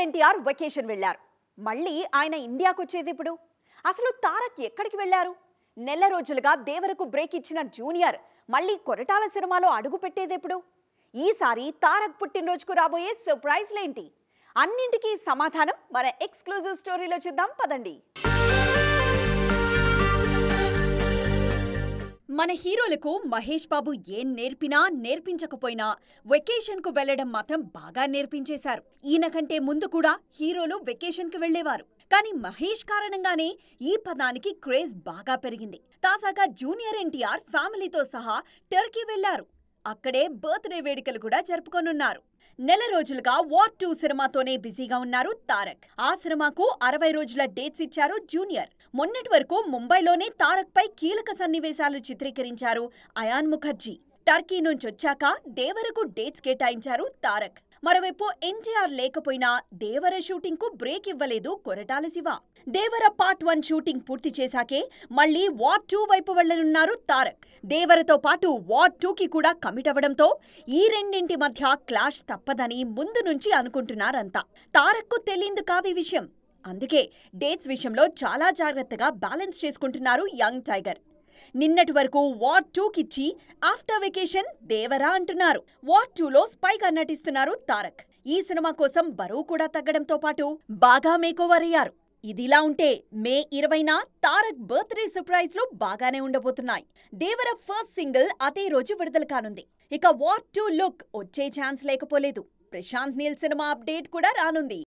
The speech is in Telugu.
ఎన్టీఆర్ వెకేషన్ వెళ్లారు. మళ్ళీ ఆయన ఇండియాకు వచ్చేదెప్పుడు? అసలు తారక్ ఎక్కడికి వెళ్లారు? నెల రోజులుగా దేవరకు బ్రేక్ ఇచ్చిన జూనియర్ మళ్ళీ కొరటాల సినిమాలో అడుగు పెట్టేదెప్పుడు? ఈసారి తారక్ పుట్టినరోజుకు రాబోయే సర్ప్రైజ్లేంటి? అన్నింటికీ సమాధానం మన ఎక్స్క్లూజివ్ స్టోరీలో చూద్దాం పదండి. మన హీరోలకు మహేష్ బాబు ఏం నేర్పినా నేర్పించకపోయినా వెకేషన్ కు వెళ్లడం మాత్రం బాగా నేర్పించేశారు. ఈయన కంటే ముందు కూడా హీరోలు వెకేషన్ కు వెళ్లేవారు. కానీ మహేష్ కారణంగానే ఈ పదానికి క్రేజ్ బాగా పెరిగింది. తాజాగా జూనియర్ ఎన్టీఆర్ ఫ్యామిలీతో సహా టర్కీ వెళ్లారు. అక్కడే బర్త్డే వేడుకలు కూడా జరుపుకోనున్నారు. నెల రోజులుగా వార్ 2 సినిమాతోనే బిజీగా ఉన్నారు తారక్. ఆ సినిమాకు 60 రోజుల డేట్స్ ఇచ్చారు జూనియర్. మొన్నటి వరకు ముంబైలోనే తారక్ పై కీలక సన్నివేశాలు చిత్రీకరించారు అయాన్ ముఖర్జీ. టర్కీ నుంచొచ్చాక దేవరకు డేట్స్ కేటాయించారు తారక్. మరోవైపు ఎన్టీఆర్ లేకపోయినా దేవర షూటింగ్ కు బ్రేక్ ఇవ్వలేదు కొరటాల శివ. దేవర పార్ట్ 1 షూటింగ్ పూర్తి చేశాకే మళ్లీ వార్ 2 వైపు వెళ్లనున్నారు తారక్. దేవరతో పాటు వార్ 2 కి కూడా కమిట్ అవ్వడంతో ఈ రెండింటి మధ్య క్లాష్ తప్పదని ముందు నుంచి అనుకుంటున్నారంతా. తారక్ కు తెలియందు కాదు ఈ విషయం. అందుకే డేట్స్ విషయంలో చాలా జాగ్రత్తగా బ్యాలెన్స్ చేసుకుంటున్నారు యంగ్ టైగర్. నిన్నటి వరకు వార్ 2 కిచ్చి ఆఫ్టర్ వెకేషన్ దేవరా అంటున్నారు. వార్ 2లో స్పైగా నటిస్తున్నారు తారక్. ఈ సినిమా కోసం బరువు కూడా తగ్గడంతో పాటు బాగా మేకోవర్ అయ్యారు. ఇదిలా ఉంటే మే 20న తారక్ బర్త్డే సర్ప్రైజ్లు బాగానే ఉండబోతున్నాయి. దేవర ఫస్ట్ సింగిల్ అదే రోజు విడుదల కానుంది. ఇక వార్ 2 లుక్ వచ్చే ఛాన్స్ లేకపోలేదు. ప్రశాంత్ నీల్ సినిమా అప్డేట్ కూడా రానుంది.